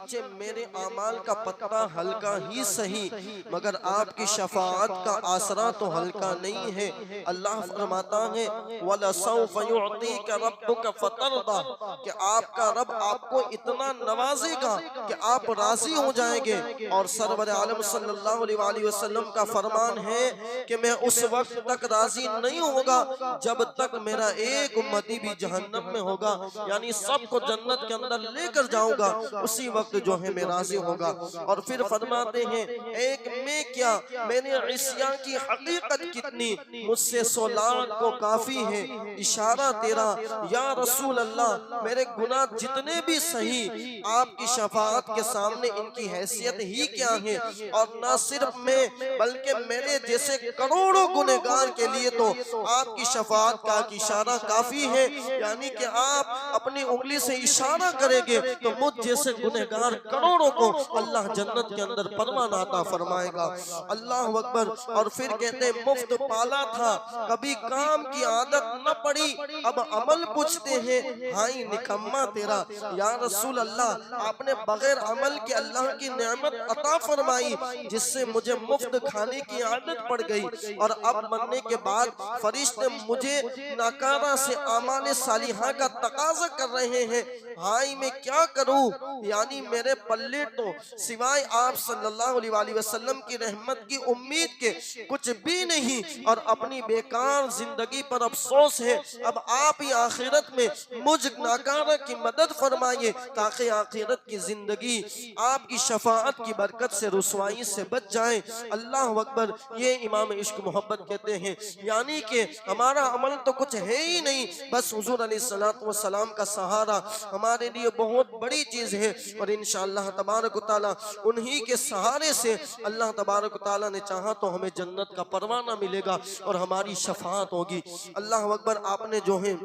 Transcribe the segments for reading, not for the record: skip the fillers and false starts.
अगरचे मेरे अमाल का पत्ता हल्का ही सही, मगर आपकी शफाअत का आसरा तो हल्का नहीं है। अल्लाह फरमाता है वलसौफ युअतीका रब्बुका फतरदा, कि आपका रब आपको इतना नवाजेगा कि आप राजी हो जाएंगे। और सरवर आलम सल्लल्लाहु अलैहि वसल्लम का फरमान है कि मैं उस वक्त तक राजी नहीं होगा जब तक मेरा एक उम्मती भी जहन्नम में होगा, यानी सबको जन्नत के अंदर लेकर जाऊंगा, उसी वक्त जो है मैं राजी होगा। और फिर फरमाते हैं एक मैं क्या, मैंने इस्यां की हकीकत कितनी, मुझसे 100 लाख को काफी है इशारा तेरा या रसूल अल्लाह, मेरे गुनाह जितने भी सही आपकी शफाअत के सामने इनकी हैसियत ही क्या है। और न सिर्फ मैं बल्कि मेरे जैसे करोड़ों गुनहगार के लिए तो आपकी शफाअत का इशारा काफी है, यानी कि आप अपनी उंगली से इशारा करेंगे तो मुझ जैसे गुनहगार करोड़ों को अल्लाह जन्नत के अंदर परवान अता फरमाएगा। अल्लाह अकबर। और फिर कहते मुफ्त पाला था, कभी काम की आदत न पड़ी, अब अमल पूछते हैं हाय निकम्मा तेरा। या रसूल अल्लाह, आपने बगैर अमल के अल्लाह की नेमत अता फरमाई जिससे मुझे मुफ्त खाने की आदत पड़ गई, और अब मरने के बाद फरिश्ते मुझे नाकारा से आमाल सालिहा का तकाजा कर रहे हैं, हाय मैं क्या करूं। यानी मेरे पल्ले तो सिवाय आप सल्लल्लाहु अलैहि वसल्लम की रहमत की उम्मीद के कुछ भी नहीं, और अपनी बेकार जिंदगी पर अफसोस है। अब आप ही आखिरत में मुझ नाकारा की मदद फरमाइए ताकि आखिरत की जिंदगी आपकी शफाअत की बरकत से रुसवाई से बच जाए। अल्लाह अकबर। ये इमाम इश्क मोहब्बत कहते हैं, यानी कि हमारा अमल तो कुछ है ही नहीं, बस हुजूर अलैहिस्सलातु वस्सलाम का सहारा हमारे लिए बहुत बड़ी चीज है। और इंशाअल्लाह तबारक व तआला उन्हीं के सहारे से अल्लाह तबारक व तआला ने चाहा तो हमें जन्नत का परवाना मिलेगा और हमारी शफाअत होगी। अल्लाह अकबर। आपने जो है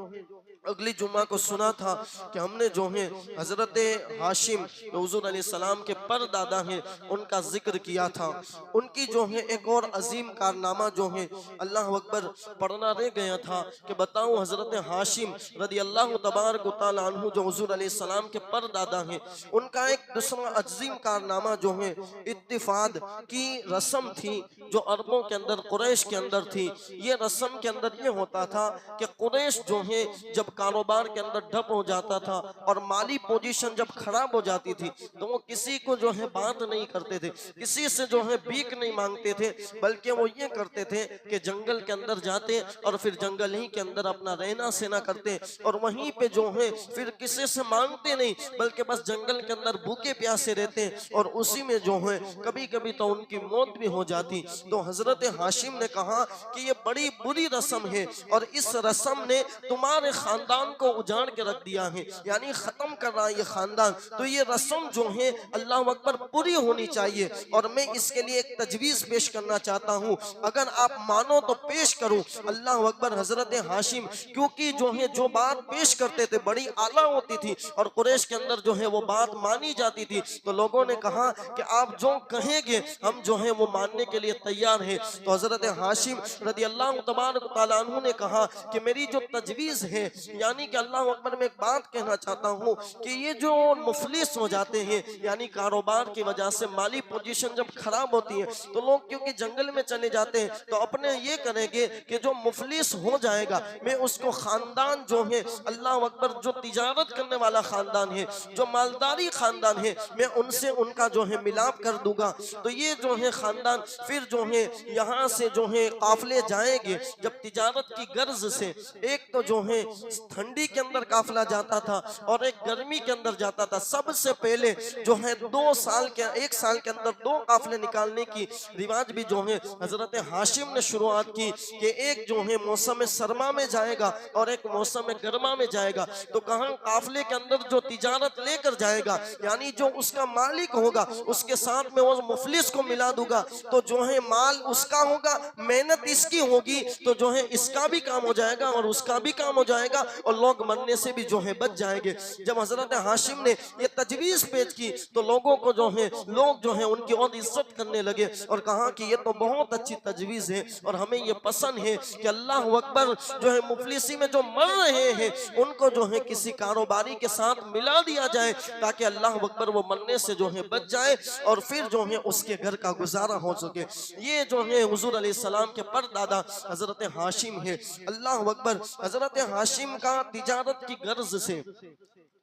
अगली जुम्मा को सुना था कि हमने जो है हजरत हाशिम हुजूर अलैहिस्सलाम के परदादा हैं उनका जिक्र किया था। उनकी जो है एक और अजीम कारनामा जो है अल्लाह अकबर पढ़ना रह गया था कि बताऊं हजरत हाशिम रदी अल्लाह तबारक व तआला अन्हु जो हुजूर अलैहिस्सलाम के परदादा हैं, उनका एक दूसरा अजीम कारनामा जो है इत्तिफाद की रस्म थी जो अरबों के अंदर कुरैश के अंदर थी। ये रस्म के अंदर ये होता था कि कुरैश जो है जब कारोबार के अंदर ठप हो जाता था और माली पोजीशन जब खराब हो जाती थी तो वो किसी को जो है बात नहीं करते थे, किसी से जो है भीख नहीं मांगते थे, बल्कि वो ये करते थे कि जंगल के अंदर जाते और फिर जंगल ही के अंदर अपना रहना सहना करते और वहीं पे जो है फिर किसी से मांगते नहीं बल्कि बस जंगल के अंदर भूखे प्यासे रहते और उसी में जो है कभी कभी तो उनकी मौत भी हो जाती। तो हजरत हाशिम ने कहा कि ये बड़ी बुरी रस्म है और इस रस्म ने तुम्हारे खानदान को उजाड़ के रख दिया है, यानी खत्म कर रहा है ये खानदान। तो ये रस्म जो है अल्लाह अकबर पूरी होनी चाहिए और मैं इसके लिए एक तजवीज पेश करना चाहता हूँ, अगर आप मानो तो पेश करूँ। अल्लाह अकबर। हजरत हाशिम क्योंकि जो है जो बात पेश करते थे बड़ी आला होती थी और कुरैश के अंदर जो है वो बात मानी जाती थी, तो लोगों ने कहा कि आप जो कहेंगे हम जो है वो मानने के लिए तैयार हैं। तो हजरत हाशिम रदी अल्लाह तबारक व तआला अन्हु ने कहा कि मेरी जो तजवीज है, यानी कि अल्लाह अकबर में एक बात कहना चाहता हूँ कि ये जो मुफलिस हो जाते हैं, यानी कारोबार की वजह से माली पोजीशन जब खराब होती है तो लोग क्योंकि जंगल में चले जाते हैं तो अपने ये करेंगे कि जो मुफलिस हो जाएगा मैं उसको खानदान जो है अल्लाह अकबर जो तिजारत करने वाला खानदान है, जो मालदारी खानदान है, मैं उनसे उनका जो है मिलाप कर दूंगा। तो ये जो है खानदान फिर जो है यहाँ से जो है काफले जाएंगे जब तिजारत की गर्ज से, एक तो जो है ठंडी के अंदर काफला जाता था और एक गर्मी के अंदर जाता था। सबसे पहले जो है 1 साल के अंदर 2 काफले निकालने की रिवाज भी जो है हजरत हाशिम ने शुरुआत की कि एक जो है मौसम सरमा में जाएगा और एक मौसम गर्मा में जाएगा। तो कहा काफले के अंदर जो तिजारत लेकर जाएगा यानी जो उसका मालिक होगा उसके साथ में वो मुफलिस को मिला दूंगा, तो जो है माल उसका होगा, मेहनत इसकी होगी, तो जो है इसका भी काम हो जाएगा और उसका भी काम हो जाएगा और लोग मरने से भी जो है बच जाएंगे। जब हजरत हाशिम ने ये तजवीज पेश की तो लोगों को जो है लोग जो है उनकी और इज्जत करने लगे और कहा कि ये तो बहुत अच्छी तजवीज है और हमें ये पसंद है कि अल्लाह अकबर जो है मुफलिसी में जो मर रहे हैं उनको जो है किसी कारोबारी के साथ मिला दिया जाए ताकि अल्लाह अकबर वो मरने से जो है बच जाए और फिर जो है उसके घर का गुजारा हो सके। ये जो है हुजूर अलैहिस्सलाम के परदादा हजरत हाशिम है। अल्लाह अकबर। हजरत हाशिम का तिजारत की गर्ज से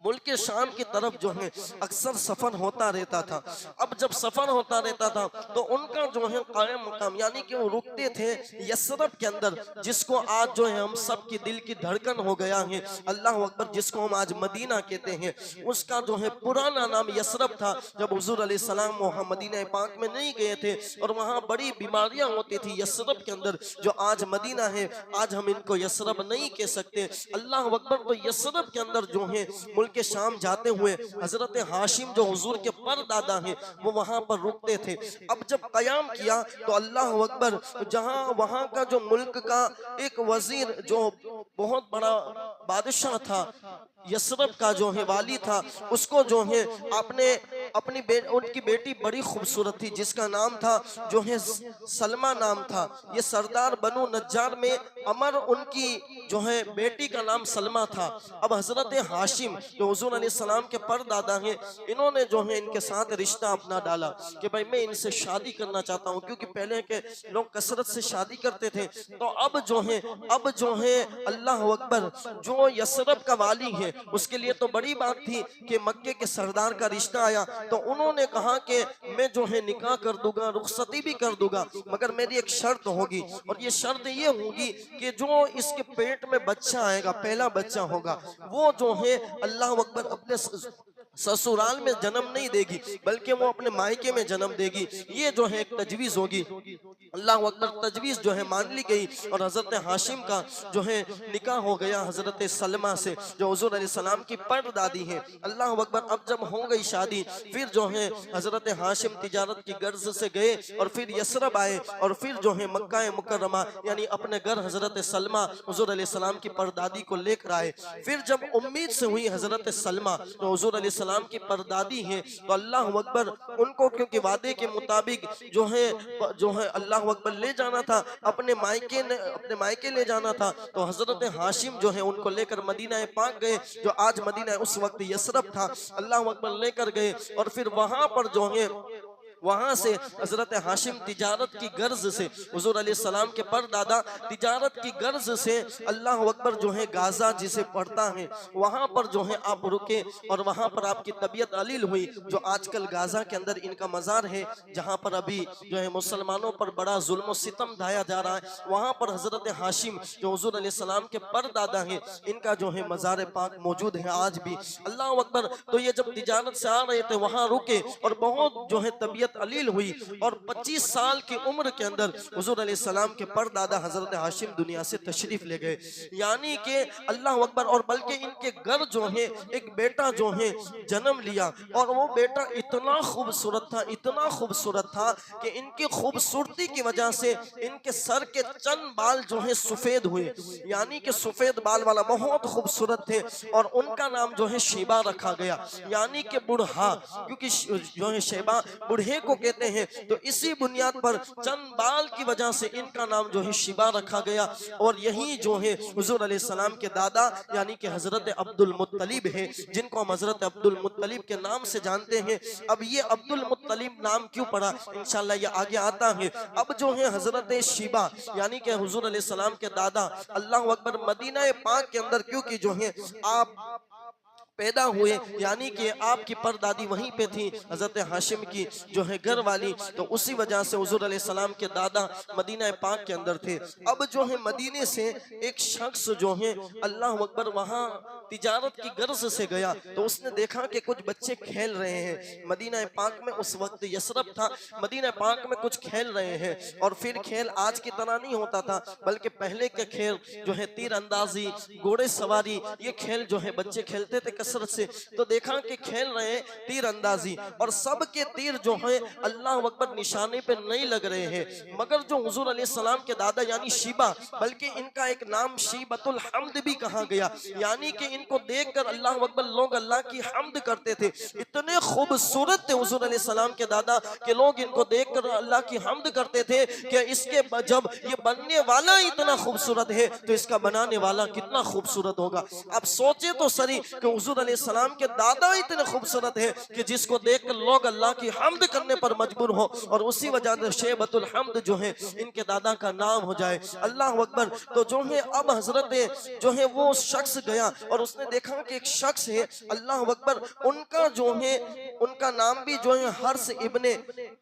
मुल्क शाम की तरफ जो है अक्सर सफर होता रहता था। अब जब सफर होता रहता था तो उनका जो है कायम मुकाम यानी कि वो रुकते थे यसरब के अंदर, जिसको आज जो है हम सब की दिल की धड़कन हो गया है, अल्लाह अकबर, जिसको हम आज मदीना कहते हैं। उसका जो है पुराना नाम यसरब था। जब हुजूर अलैहिस्सलाम वहाँ मदीना पाक में नहीं गए थे और वहाँ बड़ी बीमारियां होती थी यसरब के अंदर, जो आज मदीना है, आज हम इनको यसरब नहीं कह सकते। अल्लाह अकबर। तो यसरब के अंदर जो है मुल्क के शाम जाते हुए हजरत हाशिम जो हुजूर के परदादा हैं वो वहां पर रुकते थे। अब जब कयाम किया तो अल्लाह अकबर, जहां वहां का जो मुल्क का एक वजीर जो बहुत बड़ा बादशाह था, यसरब का जो है वाली था, उसको जो है आपने उनकी बेटी बड़ी खूबसूरत थी जिसका नाम था जो है सलमा नाम था। ये सरदार बनु नज्जार में अमर उनकी जो है बेटी का नाम सलमा था। अब हजरत हाशिम जो हुजूर अलैहिस्सलाम के परदादा हैं, इन्होंने जो है इनके साथ रिश्ता अपना डाला कि भाई मैं इनसे शादी करना चाहता हूँ, क्योंकि पहले के लोग कसरत से शादी करते थे। तो अब जो है अल्लाह अकबर, जो यसरब का वाली है उसके लिए तो बड़ी बात थी कि मक्के के सरदार का रिश्ता आया, तो उन्होंने कहा कि मैं जो है निकाह कर दूंगा, रुखसती भी कर दूंगा, मगर मेरी एक शर्त होगी, और ये शर्त ये होगी कि जो इसके पेट में बच्चा आएगा, पहला बच्चा होगा, वो जो है अल्लाह अकबर अपने ससुराल में जन्म नहीं देगी बल्कि वो अपने मायके में जन्म देगी। ये जो है एक तजवीज होगी। अल्लाह अकबर। तजवीज जो है मान ली गई और हजरत हाशिम का जो है निकाह हो गया हजरत सलमा से, जो हुजूर अलैहिस्सलाम की परदादी है। अल्लाह अकबर। अब जब हो गई शादी, फिर जो है हजरत हाशिम तिजारत की गर्ज से गए और फिर यसरब आए और फिर जो है मक्का मुकर्रमा यानी अपने घर हजरत सलमा हुजूर अलैहिस्सलाम की परदादी को लेकर आए। फिर जब उम्मीद से हुई हजरत सलमा तो हुजूर अलैहिस्सलाम की परदादी हैं, तो अल्लाह अकबर उनको क्योंकि वादे के मुताबिक जो है अल्लाह अकबर ले जाना था, अपने मायके ले जाना था। तो हजरत हाशिम जो है उनको लेकर मदीना पाक गए, जो आज मदीना उस वक्त यसरब था। अल्लाह अकबर लेकर गए और फिर वहां पर जो है वहां से हजरत हाशिम तिजारत की गर्ज से हुजूर अलैहिस्सलाम के परदादा तिजारत की गर्ज से अल्लाह अकबर जो है गाजा जिसे पढ़ता है वहां पर जो है आप रुके और वहां पर आपकी तबीयत अलील हुई। जो आजकल गाजा के अंदर इनका मजार है, जहां पर अभी जो है मुसलमानों पर बड़ा जुल्म सितम ढाया जा रहा है, वहां पर हजरत हाशिम जो हुजूर अलैहिस्सलाम के परदादा हैं, इनका जो है मजार पाक मौजूद है आज भी। अल्लाह अकबर। तो ये जब तिजारत से आ रहे थे वहां रुके और बहुत जो है तबीयत अलील हुई और 25 साल की उम्र के अंदर हुजूर अलैहिस्सलाम के परदादा हजरत हाशिम दुनिया से तशरीफ ले गए। यानी कि अल्लाह अकबर। और बल्कि इनके घर जो है एक बेटा जो है जन्म लिया और वो बेटा इतना खूबसूरत था कि इनकी खूबसूरती की वजह से इनके सर के चंद बाल जो है सफेद हुए, यानी कि सफेद बाल वाला बहुत खूबसूरत थे और उनका नाम जो है शेबा रखा गया, यानी कि बूढ़ा, क्योंकि जो है शेबा बूढ़े को कहते हैं। तो इसी बुनियाद पर चंद बाल की वजह से इनका नाम जो है शिबा रखा गया। और यही जो है हुजूर अलैहिस्सलाम के दादा यानी कि हजरत अब्दुल मुत्तलिब है, जिनको हम हजरत अब्दुल मुत्तलिब के नाम से जानते हैं। अब ये अब्दुल मुत्तलिब नाम क्यों पड़ा, इंशाल्लाह ये आगे आता है। अब जो है हजरत शिबा यानी कि हुजूर अलैहिस्सलाम के दादा अल्लाह अकबर मदीना पाक के अंदर क्योंकि जो है आप पैदा हुए, यानी कि आपकी परदादी वहीं पे थी हजरत हाशिम की जो है घर वाली, तो उसी वजह से हुजूर अलैहिस्सलाम के दादा मदीना पाक के अंदर थे। अब जो है मदीने से एक शख्स जो है अल्लाह अकबर वहाँ तिजारत की गर्ज से गया तो उसने देखा कि कुछ बच्चे खेल रहे हैं। मदीना पाक में उस वक्त यसरब था, मदीना पाक में कुछ खेल रहे हैं। और फिर खेल आज की तरह नहीं होता था, बल्कि पहले के खेल जो है तीर अंदाजी, घोड़े सवारी, ये खेल जो है बच्चे खेलते थे कसरत से। तो देखा कि खेल रहे हैं तीर अंदाजी और सबके तीर जो है अल्लाह अकबर निशाने पे नहीं लग रहे हैं, मगर जो हुजूर अलैहिस्सलाम के दादा यानी शीबा, बल्कि इनका एक नाम शीबतुल हम्द भी कहा गया, यानी कि इनको देखकर अल्लाह अकबर लोग अल्लाह की हम्द करते थे। इतने खूबसूरत थे हुजूर अलैहिस्सलाम के दादा के लोग इनको देखकर अल्लाह की हम्द करते थे कि इसके जब ये बनने वाला इतना खूबसूरत है तो इसका बनाने वाला कितना खूबसूरत होगा। आप सोचे तो सही कि हुजूर अलैहिस्सलाम के दादा इतने खूबसूरत है कि जिसको देखकर लोग अल्लाह की हम्द करने पर मजबूर हो, और उसी वजह से शेबतुल हम्द जो है इनके दादा का नाम हो जाए। अल्लाह अकबर। तो जो है अब हजरत जो है वो शख्स गया और उसने देखा कि एक शख्स है, अल्लाह अकबर, उनका जो है उनका नाम भी जो है हर्ष इब्ने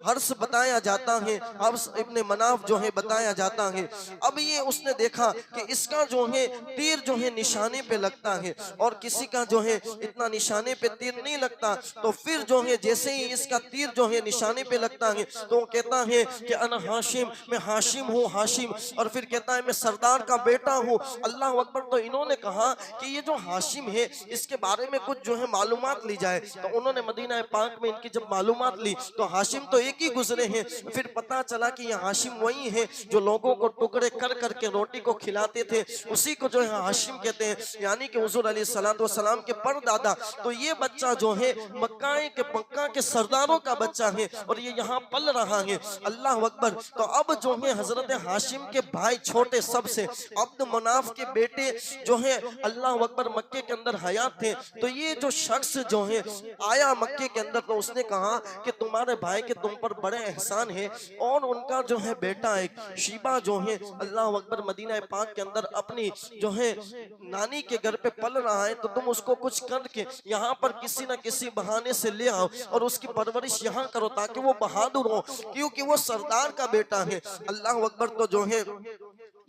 हर्ष बताया जाता है, हर्ष इब्ने मनाफ जो है बताया जाता है। अब ये उसने देखा कि इसका जो है तीर जो है निशाने पे लगता है और किसी का जो है इतना निशाने पे तीर नहीं लगता। तो फिर जो है जैसे ही इसका तीर जो है निशाने पे लगता है तो वो कहता है कि अना हाशिम, मैं हाशिम हूँ, हाशिम। और फिर कहता है मैं सरदार का बेटा हूँ। अल्लाह अकबर। तो इन्होंने कहा कि ये जो हाशिम है इसके बारे में कुछ जो है मालूमात ली जाए। तो उन्होंने मदीना पाक में इनकी जब मालूमात ली तो हाशिम तो एक ही गुजरे हैं। फिर पता चला कि ये हाशिम वही है जो लोगों को टुकड़े कर करके रोटी को खिलाते थे, उसी को जो है हाशिम कहते हैं, यानी कि हुजूर अलैहिस्सलाम के परदादा। तो ये बच्चा जो है मक्का के सरदारों का बच्चा है और ये यहाँ पल रहा है। अल्लाह अकबर। तो अब जो है हजरत हाशिम के भाई छोटे सबसे अब्द मनाफ के बेटे जो है अल्लाह अकबर मक्के के अंदर हयात थे। तो ये जो शख्स जो है आया मक्के के अंदर तो उसने कहा कि तुम्हारे भाई के तुम पर बड़े एहसान है और उनका जो है बेटा एक शीबा जो है अल्लाह अकबर मदीना पाक के अंदर अपनी जो है नानी के घर पे पल रहा है, तो तुम उसको कुछ करके यहाँ पर किसी न किसी बहाने से ले आओ और उसकी परवरिश यहाँ करो ताकि वो बहादुर हो, क्योंकि वो सरदार का बेटा है। अल्लाह अकबर। तो जो है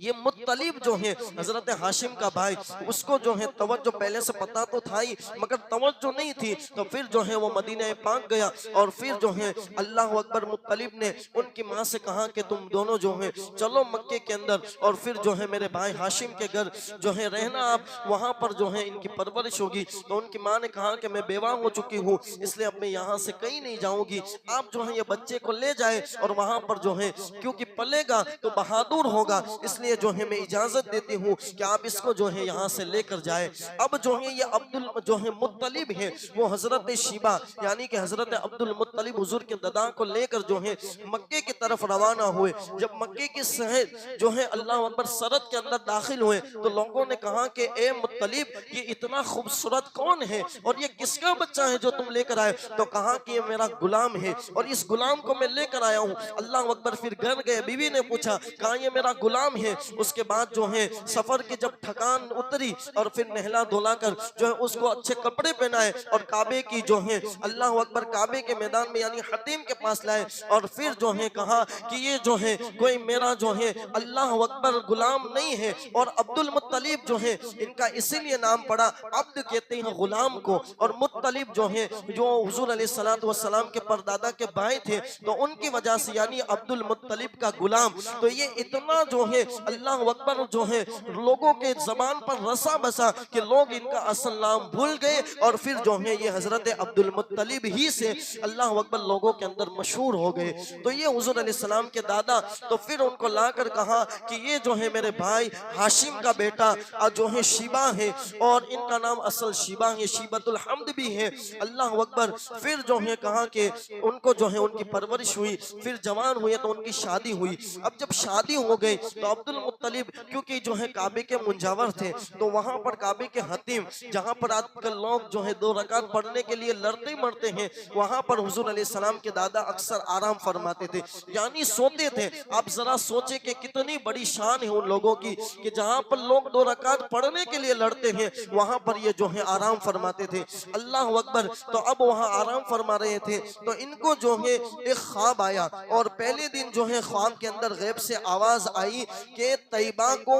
ये मुत्तलिब जो है हजरत हाशिम का भाई, उसको जो है तवज्जो पहले से पता तो था ही मगर तवज्जो नहीं थी। तो फिर जो है वो मदीना पाक गया और फिर जो है अल्लाह अकबर मुत्तलिब ने उनकी माँ से कहा कि तुम दोनों जो है चलो मक्के के अंदर और फिर जो है मेरे भाई हाशिम के घर जो है रहना, आप वहाँ पर जो है इनकी परवरिश होगी। तो उनकी माँ ने कहा कि मैं बेवा हो चुकी हूँ इसलिए अब मैं यहाँ से कहीं नहीं जाऊंगी, आप जो है ये बच्चे को ले जाए और वहाँ पर जो है क्योंकि पलेगा तो बहादुर होगा, इसलिए जो है मैं इजाजत देती हूँ कि आप इसको जो है यहाँ से लेकर जाए। अब जो है ये अब्दुल जो है मुत्तलिब है वो हजरत शीबा यानी कि हजरत अब्दुल मुत्तलिब हुजूर के दादा को लेकर जो है मक्के की तरफ रवाना हुए। जब मक्के के शहर जो है अल्लाह अकबर सरहद के अंदर दाखिल हुए तो लोगों ने कहा कि ए मुत्तलिब ये इतना खूबसूरत कौन है और ये किसका बच्चा है जो तुम लेकर आए? तो कहा कि ये मेरा गुलाम है और इस गुलाम को मैं लेकर आया हूँ। अल्लाह अकबर। फिर घर गए, बीवी ने पूछा, कहा ये मेरा गुलाम है। उसके बाद जो है सफर की जब थकान उतरी और फिर नहला धुला कर जो है उसको अच्छे कपड़े पहनाए और काबे की जो है अल्लाह अकबर काबे के मैदान में यानी हतीम के पास लाए और फिर जो है कहा कि ये जो है कोई मेरा जो है अल्लाह अकबर गुलाम नहीं है। और अब्दुल मुत्तलिब जो है इनका इसीलिए नाम पड़ा, अब्द कहते हैं गुलाम को, और मुत्तलिब जो है जो हुजूर अलैहिस्सलातु वस्सलाम के परदादा के भाई थे तो उनकी वजह से यानी अब्दुल मुत्तलिब का गुलाम। तो ये इतना जो है अल्लाह अकबर जो है लोगों के जबान पर रसा बसा कि लोग इनका असल नाम भूल गए और फिर जो है ये हजरत अब्दुल मुत्तलिब ही से अल्लाह अकबर लोगों के अंदर मशहूर हो गए। तो ये हुजूर अलैहिस्सलाम के दादा, तो फिर उनको लाकर कहा कि ये जो है मेरे भाई हाशिम का बेटा जो है शीबा है और इनका नाम असल शीबा है, शीबतुल हम्द भी है। अल्लाह अकबर। फिर जो है कहा कि उनको जो है उनकी परवरिश हुई, फिर जवान हुए तो उनकी शादी हुई। अब जब शादी हो गई तो अब्दुल मुत्तलिब क्योंकि जो है काबे के मुंजावर थे तो वहां पर काबे के हतीम जहां पर आजकल लोग जो है 2 रकात पढ़ने के लिए लड़ते मरते हैं, वहां पर हुजूर अलैहिस्सलाम के दादा अक्सर आराम फरमाते थे यानी सोते थे। आप जरा सोचे कि कितनी बड़ी शान है उन लोगों की कि जहां पर लोग 2 रकात पढ़ने के लिए लड़ते हैं वहां पर ये जो है आराम फरमाते थे। अल्लाह अकबर। तो अब वहां आराम फरमा रहे थे तो इनको जो है एक ख्वाब आया और पहले दिन जो है ख्वाब के अंदर गैब से आवाज आई कि तैयबा को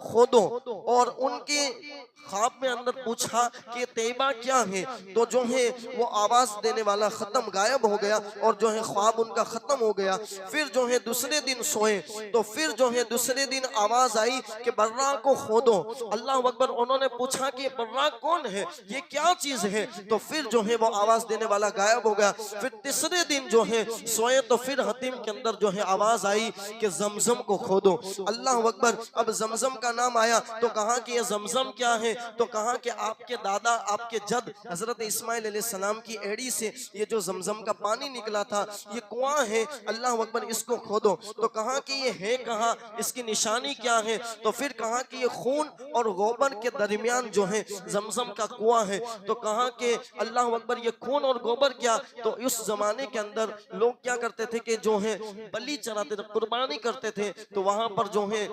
खोदो और उनके ख्वाब में अंदर पूछा कि तैयबा क्या है, तो जो है वो आवाज देने वाला खत्म गायब हो गया और जो है ख्वाब उनका खत्म हो गया। फिर जो है दूसरे दिन सोए तो फिर जो है दूसरे दिन आवाज आई कि बर्रा को खोदो। अल्लाह अकबर। उन्होंने पूछा कि बर्रा कौन है, ये क्या चीज है, तो फिर जो है वो आवाज देने वाला गायब हो गया। फिर तीसरे दिन जो है सोए तो फिर हतीम के अंदर जो है आवाज आई कि जमजम को खोदो। अल्लाह अकबर। अब जमजम का नाम आया तो कहा कि ये जमजम क्या है, तो कहा कि आपके दादा आपके जद हजरत इस्माइल अलैहिस्सलाम की एड़ी से ये जो जमजम का पानी निकला था ये कुआं है, अल्लाह अकबर, इसको खोदो। तो कहा कि ये है कहाँ, इसकी निशानी क्या है, तो फिर कहा कि ये खून और गोबर के दरमियान जो है जमजम का कुआं है। तो कहा कि अल्लाह अकबर, ये खून और गोबर क्या, तो उस जमाने के अंदर लोग क्या करते थे कि जो है बलि चढ़ाते थे, कुर्बानी करते थे, तो वहां पर जो है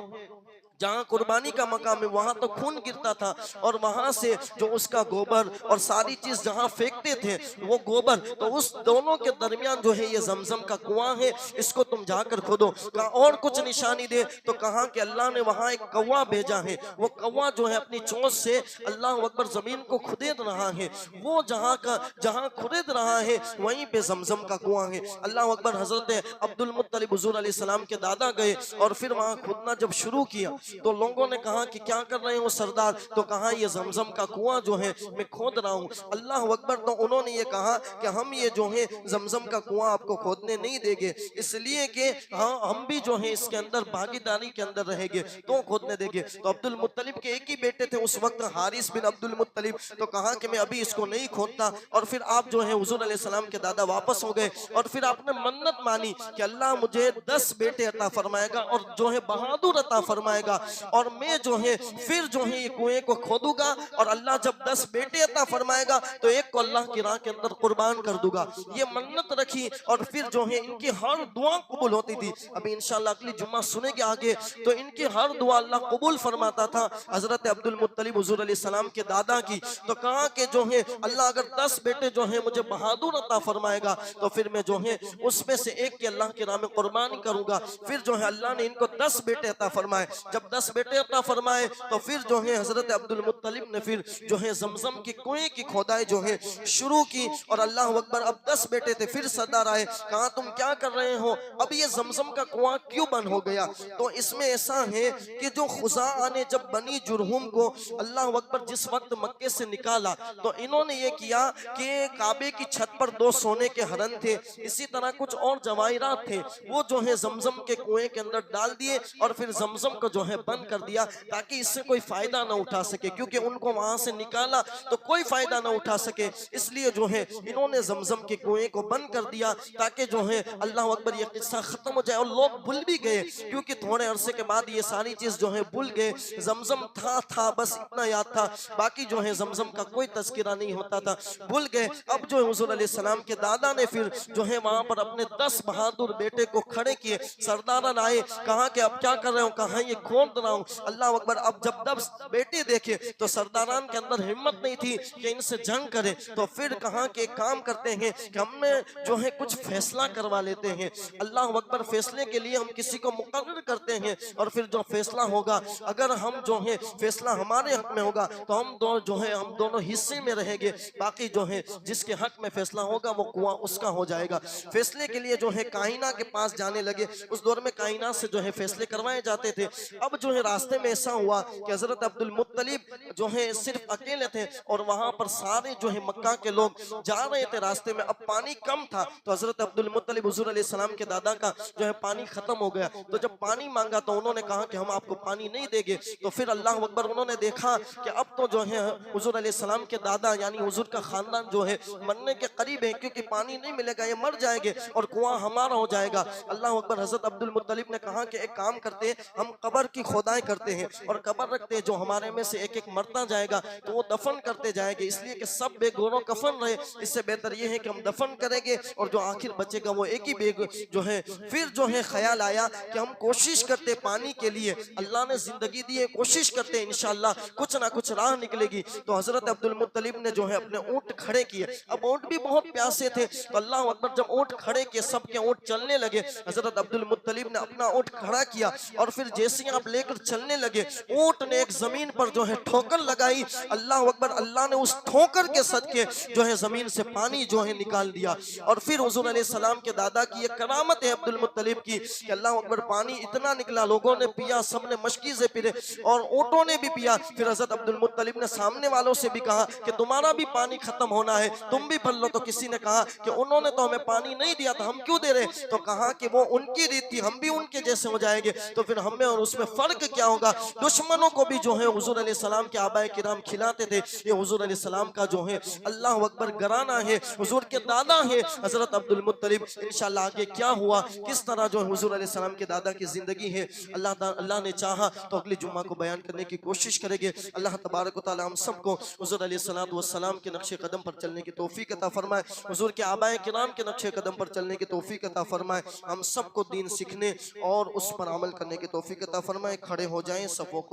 जहाँ कुर्बानी का मकाम है वहां तो खून गिरता था और वहां से जो उसका गोबर और सारी चीज जहाँ फेंकते थे वो गोबर, तो उस दोनों के दरमियान जो है ये जमजम का कुआं है, इसको तुम जाकर खोदो। कहा और कुछ निशानी दे, तो कहा कि अल्लाह ने वहां एक कौवा भेजा है, वो कौवा जो है अपनी चोंच से अल्लाह अकबर जमीन को खुदेद रहा है, वो जहाँ खुदेद रहा है वहीं पे जमजम का कुआं है। अल्लाह अकबर। हजरत अब्दुल मुत्तलिब हुजूर अलैहिस्सलाम के दादा गए और फिर वहां खुदना जब शुरू किया तो लोगों ने कहा कि क्या कर रहे हो सरदार, तो कहा ये जमजम का कुआं जो है मैं खोद रहा हूँ। अल्लाह अकबर। तो उन्होंने ये कहा कि हम ये जो है जमजम का कुआं आपको खोदने नहीं देंगे, इसलिए कि हाँ हम भी जो है इसके अंदर भागीदारी के अंदर रहेंगे तो खोदने देंगे। तो अब्दुल मुत्तलिब के एक ही बेटे थे उस वक्त, हारिस बिन अब्दुल मुत्तलिब, तो कहा कि मैं अभी इसको नहीं खोदता। और फिर आप जो है हुजूर अलैहिस्सलाम के दादा वापस हो गए और फिर आपने मन्नत मानी कि अल्लाह मुझे 10 बेटे अता फरमाएगा और जो है बहादुर अता फरमाएगा और मैं जो है फिर जो है ये कुएं को खोदूंगा और अल्लाह जब 10 बेटे अता फरमाएगा तो एक को अल्लाह की राह के अंदर कुर्बान कर दूंगा। ये मन्नत रखी और फिर जो है इनकी हर दुआ कबूल होती थी। अभी इंशाल्लाह अगली जुम्मा सुनेंगे आगे, तो इनकी हर दुआ अल्लाह कबूल फरमाता था हजरत अब्दुल मुत्तलिब हुजूर अलैहिस्सलाम के दादा की। तो कहा कि जो है अल्लाह अगर 10 बेटे जो है मुझे बहादुर अता फरमाएगा तो फिर मैं जो है उसमें से एक के अल्लाह की राह में कुर्बानी करूंगा। फिर जो है अल्लाह ने इनको 10 बेटे अता फरमाए। जब 10 बेटे अता फरमाए तो फिर जो है हजरत अब्दुल मुत्तलिब ने फिर जो है जमजम की कुएं की खोदाई जो है शुरू की और अल्लाह अकबर। अब 10 बेटे थे, फिर सरदार आए, कहा तुम क्या कर रहे हो, अब ये जमजम का कुआं क्यों बंद हो गया। तो इसमें ऐसा है कि जो खुज़ा ने जब बनी जुरहुम को अल्लाह अकबर जिस वक्त मक्के से निकाला तो इन्होंने ये किया कि काबे की छत पर 2 सोने के हरन थे, इसी तरह कुछ और जवाहिरात थे, वो जो है जमजम के कुएं के अंदर डाल दिए और फिर जमजम को जो है बंद कर दिया ताकि इससे कोई फायदा ना उठा सके, क्योंकि उनको वहां से निकाला तो कोई फायदा ना उठा सके, इसलिए जो है इन्होंने जमजम के कुएं को बंद कर दिया ताकि जो है अल्लाह अकबर ये किस्सा खत्म हो जाए। और लोग भूल भी गए क्योंकि थोड़े अरसे के बाद ये सारी चीज जो है भूल गए, जमजम था बस इतना याद था, बाकी जो है जमजम का कोई तस्करा नहीं होता था, भूल गए। अब जो है हुजूर अलैहिस्सलाम के दादा ने फिर जो है वहां पर अपने 10 बहादुर बेटे को खड़े किए। सरदारन आए, कहा कि अब क्या कर रहे हो, कहा ये खोद रहा हूँ। अल्लाह अकबर। अब जब 10 बेटे देखे तो सरदारान के अंदर हिम्मत नहीं थी कि इनसे जंग करे, तो फिर कहा कि एक काम करते हैं कि हमने जो है कुछ फैसला करवा लेते हैं। अल्लाह अकबर। फैसले के लिए हम किसी को मुकर्रर करते हैं और फिर जो फैसला होगा, अगर हम जो है फैसला हमारे हक में होगा तो हम हम दोनों हिस्से में रहेंगे, बाकी जो है जिसके हक में फैसला होगा वो कुआं उसका हो जाएगा। फैसले के लिए जो है काइना के पास जाने लगे, उस दौर में काइना से जो है फैसले करवाए जाते थे। अब जो है रास्ते में ऐसा हुआ कि हजरत अब्दुल मुत्तलिब जो है सिर्फ अकेले थे और वहां पर सारे जो है मक्का के लोग जा रहे थे रास्ते में। अब पानी कम था तो हजरत अब्दुल मुत्तलिब हुजूर अलैहिस्सलाम के दादा का जो है पानी खत्म हो गया, तो जब पानी मांगा तो उन्होंने कहा कि हम आपको पानी नहीं देंगे। तो फिर अल्लाह अकबर, उन्होंने देखा कि अब तो जो है हुजूर अलैहिस्सलाम के दादा यानी हुजूर का खानदान जो है मरने के करीब है, क्योंकि पानी नहीं मिलेगा, ये मर जाएंगे और कुआं हमारा हो जाएगा। अल्लाह अकबर। हजरत अब्दुल मुत्तलिब ने कहा कि एक काम करते हैं, हम कब्र की खोदाई करते हैं और कब्र रखते हैं, जो हमारे में से एक एक मरता जाएगा तो वो दफन करते जाएंगे, इसलिए कि सब बेगोरों कफन रहे, इससे बेहतर ये है कि हम दफन करेंगे और जो आखिर बचेगा वो एक ही बेग जो है। फिर जो है ख्याल आया कि हम कोशिश करते पानी के लिए, अल्लाह ने जिंदगी दी है, कोशिश करते इंशाल्लाह कुछ ना कुछ राह निकलेगी। तो हजरत अब्दुल मुत्तलिब ने जो है अपने ऊंट खड़े किए। अब ऊंट भी बहुत प्यासे थे, तो अल्लाह अकबर, जब ऊंट खड़े किए सबके ऊंट चलने लगे, हजरत अब्दुल मुत्तलिब ने अपना ऊंट खड़ा किया और फिर जैसे आप लेकर चलने लगे, ऊंट ने एक जमीन पर जो है ठोकर लगाई, अल्लाह अकबर, अल्लाह ने उस ठोकर के सदके जो है जमीन से पानी जो है निकाल दिया। और फिर हुजूर अलैहि सलाम के दादा की एक करामत है अब्दुल मुत्तलिब की कि अल्लाह अकबर, पानी इतना निकला, लोगों ने पिया, सबने मशकी से पीले और ऊंटों ने भी पिया। फिर हजरत अब्दुल मुत्तलिब ने सामने वालों से भी कहा कि तुम्हारा भी पानी खत्म होना है, तुम भी भर लो। तो किसी ने कहा कि उन्होंने तो हमें पानी नहीं दिया था, हम क्यों दे रहे? तो कहा कि वो उनकी रीत थी, हम भी उनके जैसे हो जाएंगे, तो फिर हमें और उसमें फर्क क्या होगा? दुश्मनों को भी जो है हुजूर अलैहि सलाम के आबाए किराम खिलाते थे। ये हुजूर अलैहि सलाम का जो है अल्लाह अकबर घराना है, हुजूर के दादा है हजरत अब्दुल मुत्तलिब। इंशाल्लाह आगे क्या हुआ, किस तरह जो है हुजूर अलैहि सलाम के दादा की जिंदगी है, अल्लाह ने चाहा तो अगली जुम्मा को बयान करने की कोशिश करेंगे। अल्लाह तबारक व तआला हम सबको हुजूर अलैहि सलाम के नक्शे कदम पर चलने की तौफीक अता फरमाए, हुजूर के आबाए किराम के नक्शे कदम पर चलने की तौफीक अता फरमाए, हम सबको दीन सीखने और उस पर अमल करने की तौफीक अता फरमाए। खड़े हो जाएं, सफों को